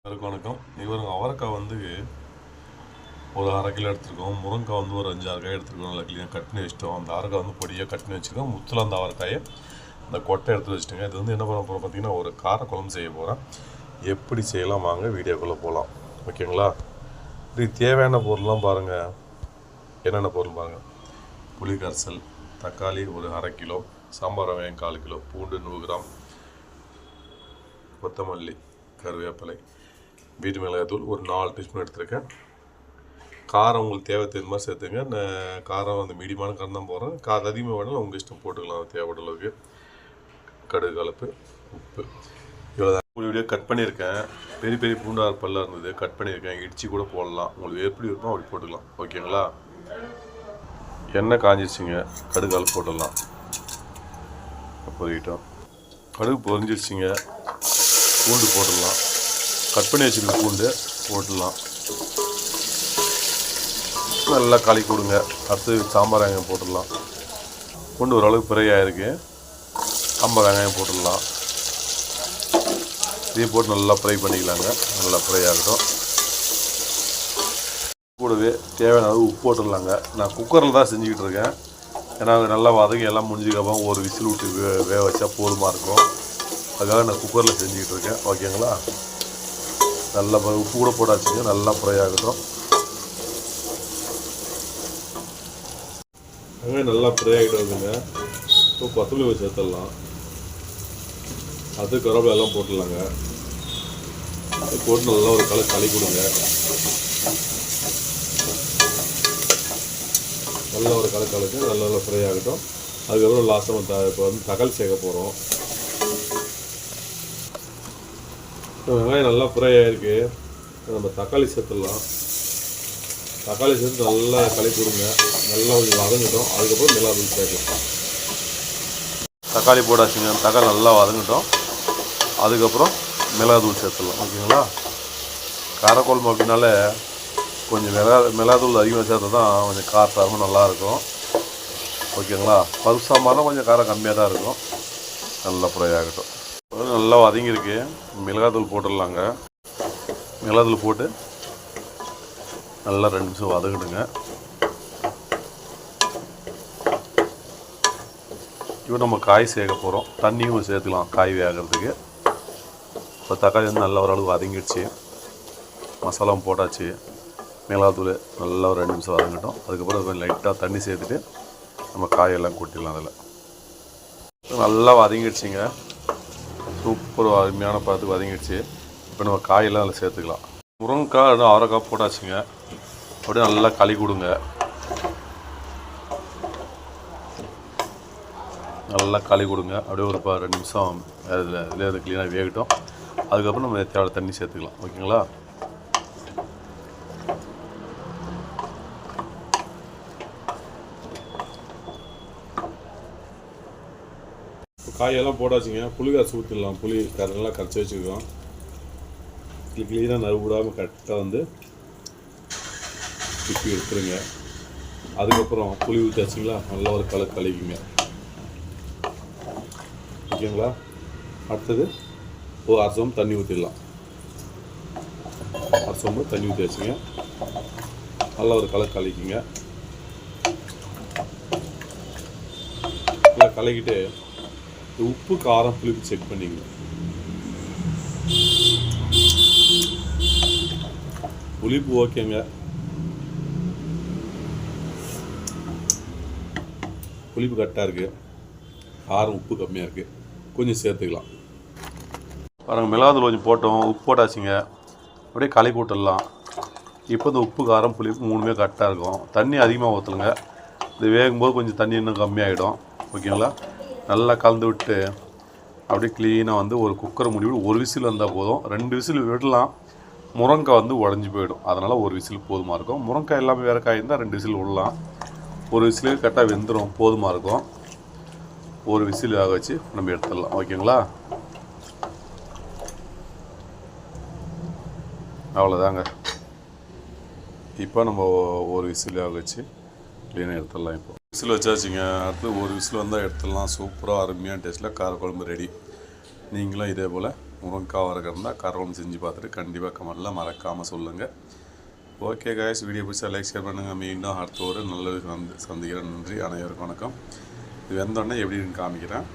வணக்கம். இவருங்க அவரைக்காய் வந்து ஒரு 1/2 கிலோ எடுத்துருக்கோம். முருங்கைக்காய் வந்து ஒரு 5-6 காய் எடுத்துருக்கோம். நல்லா க்ளீனாக கட் பண்ணி வச்சுட்டோம். அந்த அவரைக்காய் வந்து பொடியாக கட் பண்ணி வச்சுருக்கோம். முத்தில் அந்த அவரைக்காயை அந்த கொட்டை எடுத்து வச்சுட்டுங்க. இது வந்து என்ன பண்ண போகிறோம் பார்த்தீங்கன்னா, ஒரு காரக்குழம்பு செய்ய போகிறேன். எப்படி செய்யலாம் வாங்க வீடியோக்குள்ளே போகலாம். ஓகேங்களா? இதுக்கு தேவையான பொருள்லாம் பாருங்கள். என்னென்ன பொருள் பாருங்கள். புளி கரைசல், தக்காளி ஒரு 1/2 கிலோ, சாம்பார் வெங்காயம் 1/4 கிலோ, பூண்டு 100 கிராம், கொத்தமல்லி, கருவேப்பிலை, வீட்டு மிளகாய்த்தூள் ஒரு 4 டீஸ்பூன் எடுத்துருக்கேன். காரம் உங்களுக்கு தேவை தெரிஞ்ச மாதிரி சேர்த்துங்க. நான் காரம் அந்த மீடியமான காரம் தான் போடுறேன். காரம் அதிகமாக வேணாலும் உங்கள் இஷ்டம் போட்டுக்கலாம். தேவைப்பட்ட அளவுக்கு கடுகு, கலப்பு, உப்பு, இவ்வளோ தான். வீடியோ கட் பண்ணியிருக்கேன். பெரிய பெரிய பூண்டார் பல்லாக இருந்தது, கட் பண்ணியிருக்கேன். இடித்து கூட போடலாம். உங்களுக்கு எப்படி இருக்கோ அப்படி போட்டுக்கலாம். ஓகேங்களா? எண்ணெய் காஞ்சிருச்சுங்க. கடுகு, கலப்பு போட்டுடலாம். பொறிக்கிட்டோம். கடுகு பொரிஞ்சிருச்சுங்க. பூண்டு போட்டுடலாம். கட் பண்ணி வச்சுருக்க பூண்டு போட்டுடலாம். நல்லா கலக்கி கொடுங்க. அடுத்து சாம்பார் வெங்காயம் போட்டுடலாம். பூண்டு ஓரளவுக்கு பிறையாயிருக்கு. சாம்பார் வெங்காயம் போட்டுடலாம். இதையும் போட்டு நல்லா ஃப்ரை பண்ணிக்கலாங்க. நல்லா ஃப்ரை ஆகட்டும். கூடவே தேவையான அளவு உப்பு போட்டுடலாங்க. நான் குக்கரில் தான் செஞ்சுக்கிட்டு இருக்கேன். ஏன்னா நல்லா வதங்கி எல்லாம் முடிஞ்சுக்கப்புறம் ஒரு விசில் விட்டு வேக வச்சா போதுமாக இருக்கும். அதுக்காக நான் குக்கரில் செஞ்சுக்கிட்டு இருக்கேன். ஓகேங்களா? நல்லா உப்பு கூட போட்டாச்சுங்க. நல்லா ஃப்ரை ஆகட்டும். வெங்காயம் நல்லா ஃப்ரை ஆகிட்டு வருதுங்க. இப்போ கொத்தமல்லி சேர்த்துடலாம். அது கருவேப்பிலை எல்லாம் போட்டுடலாங்க. போட்டு நல்லா ஒரு களி கொடுங்க. நல்லா ஒரு கலக்கு நல்லா ஃப்ரை ஆகட்டும். அதுக்கப்புறம் லாஸ்ட்டாக இப்போ வந்து தக்காளி சேர்க்க போகிறோம். வெங்காயம் நல்லா ஃப்ரை ஆகிருக்கு. நம்ம தக்காளி சேர்த்துடலாம். தக்காளி சேர்த்து நல்லா கலக்கி கொடுங்க. நல்லா கொஞ்சம் வதங்கட்டும். அதுக்கப்புறம் மிளகாத்தூள் சேர்க்கலாம். தக்காளி போடாச்சுங்க. தக்காளி நல்லா வதங்கட்டும். அதுக்கப்புறம் மிளகாத்தூள் சேர்த்துடலாம். ஓகேங்களா? காரக்குழம்பு அப்படின்னாலே கொஞ்சம் மிளகாத்தூள் அதிகமாக சேர்த்தா தான் கொஞ்சம் காரசாரமாக நல்லாயிருக்கும். ஓகேங்களா? பருப்பு சாம்பார்னா கொஞ்சம் காரம் கம்மியாக தான் இருக்கும். நல்லா ஃப்ரை ஆகட்டும். நல்லா வதங்கியிருக்கு. மிளகாத்தூள் போட்டுடலாங்க. மிளகாத்தூள் போட்டு நல்லா 2 நிமிஷம் வதக்கிடுங்க. இப்போ நம்ம காய் சேர்க்க போகிறோம். தண்ணியும் சேர்த்துக்கலாம் காய் வேகிறதுக்கு. இப்போ தக்காளி வந்து நல்லா ஓரளவு வதங்கிடுச்சு. மசாலாவும் போட்டாச்சு. மிளகாத்தூள் நல்லா ஒரு 2 நிமிஷம் வதங்கட்டும். அதுக்கப்புறம் கொஞ்சம் லைட்டாக தண்ணி சேர்த்துட்டு நம்ம காயெல்லாம் கொட்டிடலாம். அதில் நல்லா வதங்கிடுச்சிங்க. சூப்பர் அருமையான பார்த்து வதங்கிடுச்சு. இப்போ நம்ம காயெல்லாம் அதில் சேர்த்துக்கலாம். முருங்கைக்காய் அவரைக்காய் போட்டாச்சுங்க. அப்படியே நல்லா களி கொடுங்க. நல்லா களி கொடுங்க. அப்படியே ஒரு 2 நிமிஷம் இதில் அது க்ளீனாக வேகட்டும். அதுக்கப்புறம் நம்ம தேவை தண்ணி சேர்த்துக்கலாம். ஓகேங்களா? காயெல்லாம் போட்டாச்சுங்க. புளி கரைச்சி ஊற்றிடலாம். புளி நல்லா கரைச்சி வச்சுருக்கோம். க்ளீனாக நறுவிடாமல் கரெக்டாக வந்து இப்படி எடுத்துருங்க. அதுக்கப்புறம் புளி ஊற்றியாச்சுங்களா? நல்லா ஒரு கலக்குங்க. ஓகேங்களா? அடுத்தது ஒரு 1/2 சொம்பு தண்ணி ஊற்றிடலாம். 1/2 சொம்பு தண்ணி ஊற்றியாச்சுங்க. நல்லா ஒரு கலக்குங்க. நல்லா கலக்கிட்டு உப்பு காரம் புளிப்பு செக் பண்ணிங்க. புளிப்பு ஓகேங்க. புளிப்பு கரெக்டாக இருக்குது. காரம் உப்பு கம்மியாக இருக்குது. கொஞ்சம் சேர்த்துக்கலாம். பாருங்கள், மிளகாத்தூள் கொஞ்சம் போட்டோம். உப்பு போட்டாச்சுங்க. அப்படியே கலக்கி விட்டுடலாம். இப்போ இந்த உப்பு காரம் புளிப்பு 3மே கரெக்டாக இருக்கும். தண்ணி அதிகமாக ஊற்றலுங்க. இது வேகும்போது கொஞ்சம் தண்ணி இன்னும் கம்மியாகிடும். ஓகேங்களா? நல்லா கலந்து விட்டு அப்படியே க்ளீனாக வந்து ஒரு குக்கரை மூடி விட்டு 1 விசில் வந்தால் போதும். 2 விசில் விடலாம். முருங்கைக்காய் வந்து உடஞ்சி போயிடும். அதனால் 1 விசில் போதுமாக இருக்கும். முருங்கைக்காய் எல்லாமே வேறு காய் இருந்தால் 2 விசில் விடலாம். 1 விசிலுக்கு கரெக்டாக வெந்துடும். போதுமாக இருக்கும். 1 விசில் ஆக வச்சு நம்ம எடுத்துடலாம். ஓகேங்களா? அவ்வளோதாங்க. இப்போ நம்ம 1 விசில் ஆக வச்சு க்ளீனாக எடுத்துடலாம். இப்போ விசில் வச்சாச்சுங்க. அடுத்து 1 விசில் வந்தால் எடுத்துடலாம். சூப்பராக அருமையான டேஸ்ட்டில் காரக்குழம்பு ரெடி. நீங்களும் இதே போல் முருங்கைக்காய் வரகு இருந்தால் கருவேலம் செஞ்சு பார்த்துட்டு கண்டிப்பாக கமெண்ட்டில் மறக்காமல் சொல்லுங்கள். ஓகே காய்ஸ், வீடியோ பிடிச்சா லைக் ஷேர் பண்ணுங்கள். மீண்டும் அடுத்த ஒரு நல்ல சந்திக்கிறேன். நன்றி, அனைவருக்கும் வணக்கம். இது வெந்தோடனே எப்படின்னு காமிக்கிறேன்.